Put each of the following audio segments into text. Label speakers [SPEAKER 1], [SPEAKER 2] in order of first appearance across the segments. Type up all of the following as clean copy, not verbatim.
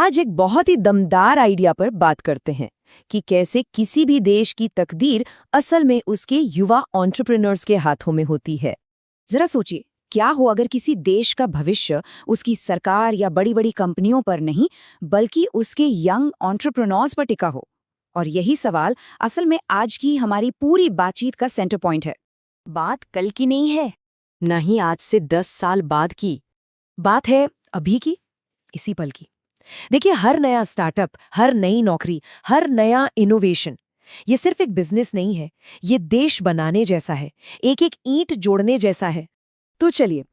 [SPEAKER 1] आज एक बहुत ही दमदार आइडिया पर बात करते हैं कि कैसे किसी भी देश की तकदीर असल में उसके युवा एंटरप्रेन्योर्स के हाथों में होती है। जरा सोचिए, क्या हो अगर किसी देश का भविष्य उसकी सरकार या बड़ी बड़ी कंपनियों पर नहीं बल्कि उसके यंग एंटरप्रेन्योर्स पर टिका हो। और यही सवाल असल में आज की हमारी पूरी बातचीत का सेंटर पॉइंट है। बात कल की नहीं है, न ही आज से 10 साल बाद की, बात है अभी की, इसी पल की। देखिए, हर नया स्टार्टअप, हर नई नौकरी, हर नया इनोवेशन, ये सिर्फ एक बिजनेस नहीं है, ये देश बनाने जैसा है, एक एक ईंट जोड़ने जैसा है। तो चलिए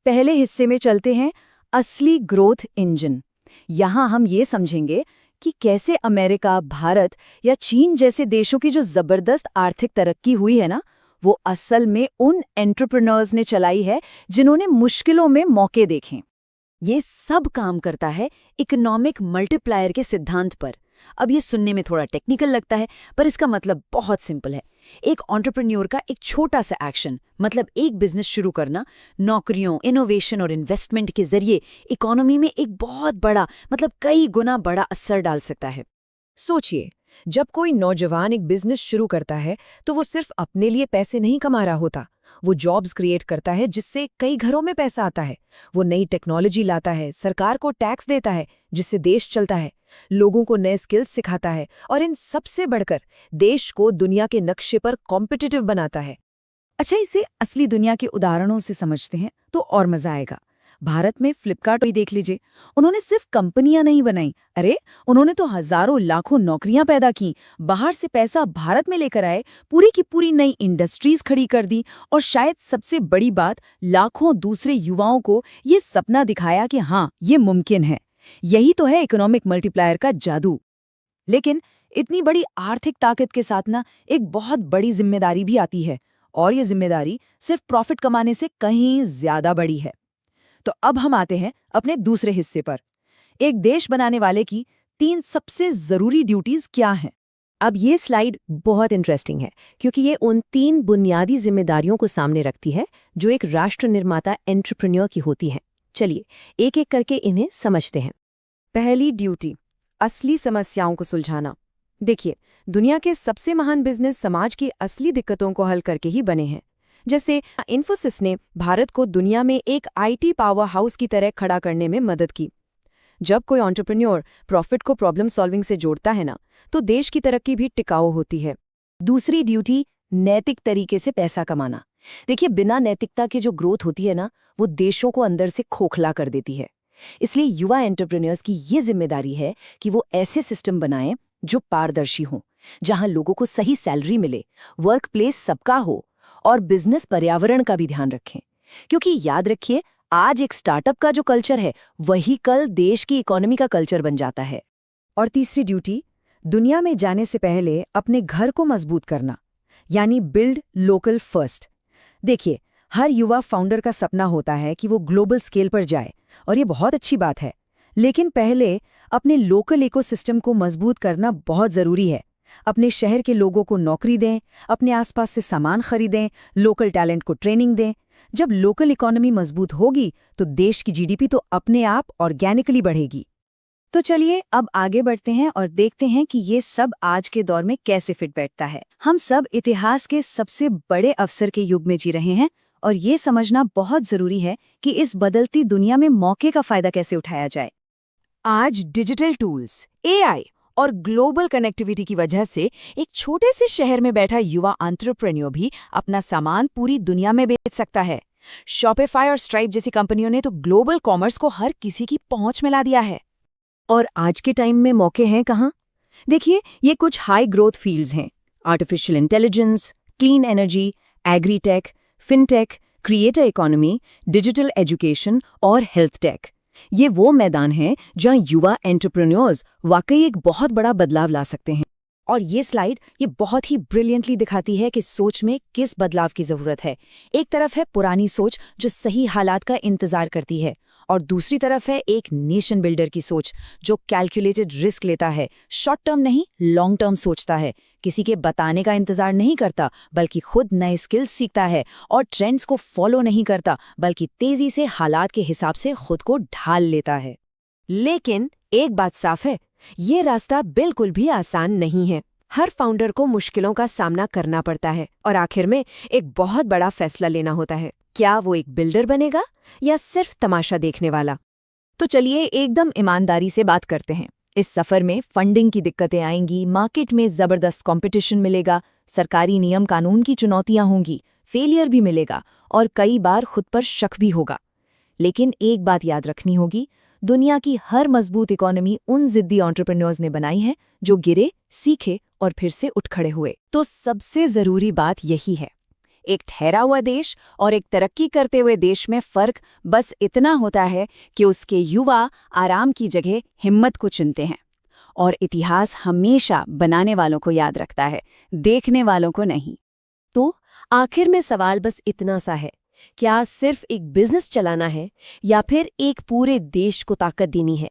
[SPEAKER 1] पहले हिस्से में चलते हैं, असली ग्रोथ इंजन। यहाँ हम ये समझेंगे कि कैसे अमेरिका, भारत या चीन जैसे देशों की जो जबरदस्त आर्थिक तरक्की हुई है ना, वो असल में उन एंटरप्रेन्योर्स ने चलाई है जिन्होंने मुश्किलों में मौके देखे। ये सब काम करता है इकोनॉमिक मल्टीप्लायर के सिद्धांत पर। अब ये सुनने में थोड़ा टेक्निकल लगता है, पर इसका मतलब बहुत सिंपल है। एक एंटरप्रेन्योर का एक छोटा सा एक्शन, मतलब एक बिजनेस शुरू करना, नौकरियों, इनोवेशन और इन्वेस्टमेंट के जरिए इकोनॉमी में एक बहुत बड़ा, मतलब कई गुना बड़ा असर डाल सकता है। सोचिए, जब कोई नौजवान एक बिजनेस शुरू करता है तो वो सिर्फ अपने लिए पैसे नहीं कमा रहा होता, वो जॉब्स क्रिएट करता है जिससे कई घरों में पैसा आता है। वो नई टेक्नोलॉजी लाता है, सरकार को टैक्स देता है जिससे देश चलता है, लोगों को नए स्किल्स सिखाता है और इन सबसे बढ़कर देश को दुनिया के नक्शे पर कॉम्पिटिटिव बनाता है। अच्छा, इसे असली दुनिया के उदाहरणों से समझते हैं तो और मजा आएगा। भारत में फ्लिपकार्ट ही देख लीजिए, उन्होंने सिर्फ कंपनियां नहीं बनाई, अरे उन्होंने तो हजारों लाखों नौकरियां पैदा की, बाहर से पैसा भारत में लेकर आए, पूरी की पूरी नई इंडस्ट्रीज खड़ी कर दी और शायद सबसे बड़ी बात, लाखों दूसरे युवाओं को ये सपना दिखाया कि हाँ, ये मुमकिन है। यही तो है इकोनॉमिक मल्टीप्लायर का जादू। लेकिन इतनी बड़ी आर्थिक ताकत के साथ ना एक बहुत बड़ी जिम्मेदारी भी आती है, और ये जिम्मेदारी सिर्फ प्रॉफिट कमाने से कहीं ज्यादा बड़ी है। तो अब हम आते हैं अपने दूसरे हिस्से पर, एक देश बनाने वाले की 3 सबसे जरूरी ड्यूटीज क्या हैं। अब ये स्लाइड बहुत इंटरेस्टिंग है क्योंकि ये उन 3 बुनियादी जिम्मेदारियों को सामने रखती है जो एक राष्ट्र निर्माता एंटरप्रेन्योर की होती हैं। चलिए एक एक करके इन्हें समझते हैं। पहली ड्यूटी, असली समस्याओं को सुलझाना। देखिए, दुनिया के सबसे महान बिजनेस समाज की असली दिक्कतों को हल करके ही बने हैं। जैसे इन्फोसिस ने भारत को दुनिया में एक आईटी पावर हाउस की तरह खड़ा करने में मदद की। जब कोई एंटरप्रेन्योर प्रॉफिट को प्रॉब्लम सॉल्विंग से जोड़ता है ना, तो देश की तरक्की भी टिकाऊ होती है। दूसरी ड्यूटी, नैतिक तरीके से पैसा कमाना। देखिए, बिना नैतिकता की जो ग्रोथ होती है ना, वो देशों को अंदर से खोखला कर देती है। इसलिए युवा एंटरप्रेन्योर्स की ये जिम्मेदारी है कि वो ऐसे सिस्टम बनाएं जो पारदर्शी हों, जहां लोगों को सही सैलरी मिले, वर्क प्लेस सबका हो और बिजनेस पर्यावरण का भी ध्यान रखें। क्योंकि याद रखिए, आज एक स्टार्टअप का जो कल्चर है वही कल देश की इकोनॉमी का कल्चर बन जाता है। और तीसरी ड्यूटी, दुनिया में जाने से पहले अपने घर को मजबूत करना, यानी बिल्ड लोकल फर्स्ट। देखिए, हर युवा फाउंडर का सपना होता है कि वो ग्लोबल स्केल पर जाए, और ये बहुत अच्छी बात है, लेकिन पहले अपने लोकल इकोसिस्टम को मजबूत करना बहुत जरूरी है। अपने शहर के लोगों को नौकरी दें, अपने आसपास से सामान खरीदें, लोकल टैलेंट को ट्रेनिंग दें। जब लोकल इकोनॉमी मजबूत होगी तो देश की जीडीपी तो अपने आप ऑर्गेनिकली बढ़ेगी। तो चलिए अब आगे बढ़ते हैं और देखते हैं कि ये सब आज के दौर में कैसे फिट बैठता है। हम सब इतिहास के सबसे बड़े अवसर के युग में जी रहे हैं, और ये समझना बहुत जरूरी है कि इस बदलती दुनिया में मौके का फायदा कैसे उठाया जाए। आज डिजिटल टूल्स, एआई और ग्लोबल कनेक्टिविटी की वजह से एक छोटे से शहर में बैठा युवा एंटरप्रेन्योर भी अपना सामान पूरी दुनिया में बेच सकता है। शॉपिफाई और स्ट्राइप जैसी कंपनियों ने तो ग्लोबल कॉमर्स को हर किसी की पहुंच में ला दिया है। और आज के टाइम में मौके हैं कहाँ? देखिए, ये कुछ हाई ग्रोथ फील्ड्स हैं: artificial intelligence, clean energy, agritech, fintech, creator economy, digital education और हेल्थ टेक। ये वो मैदान हैं जहां युवा एंटरप्रेन्योर्स वाकई एक बहुत बड़ा बदलाव ला सकते हैं। और ये स्लाइड ये बहुत ही ब्रिलियंटली दिखाती है कि सोच में किस बदलाव की जरूरत है। एक तरफ है पुरानी सोच जो सही हालात का इंतजार करती है, और दूसरी तरफ है एक नेशन बिल्डर की सोच जो कैलकुलेटेड रिस्क लेता है, शॉर्ट टर्म नहीं लॉन्ग टर्म सोचता है, किसी के बताने का इंतजार नहीं करता बल्कि खुद नए स्किल्स सीखता है, और ट्रेंड्स को फॉलो नहीं करता बल्कि तेजी से हालात के हिसाब से खुद को ढाल लेता है। लेकिन एक बात साफ है, ये रास्ता बिल्कुल भी आसान नहीं है। हर फाउंडर को मुश्किलों का सामना करना पड़ता है और आखिर में एक बहुत बड़ा फैसला लेना होता है। क्या वो एक बिल्डर बनेगा या सिर्फ तमाशा देखने वाला? तो चलिए एकदम ईमानदारी से बात करते हैं। इस सफर में फंडिंग की दिक्कतें आएंगी, मार्केट में जबरदस्त कंपटीशन मिलेगा, सरकारी नियम कानून की चुनौतियां होंगी, फेलियर भी मिलेगा और कई बार खुद पर शक भी होगा। लेकिन एक बात याद रखनी होगी, दुनिया की हर मजबूत इकोनॉमी उन जिद्दी एंटरप्रेन्योर्स ने बनाई है जो गिरे, सीखे और फिर से उठ खड़े हुए। तो सबसे जरूरी बात यही है, एक ठहरा हुआ देश और एक तरक्की करते हुए देश में फर्क बस इतना होता है कि उसके युवा आराम की जगह हिम्मत को चुनते हैं। और इतिहास हमेशा बनाने वालों को याद रखता है, देखने वालों को नहीं। तो आखिर में सवाल बस इतना सा है, क्या सिर्फ एक बिजनेस चलाना है या फिर एक पूरे देश को ताकत देनी है?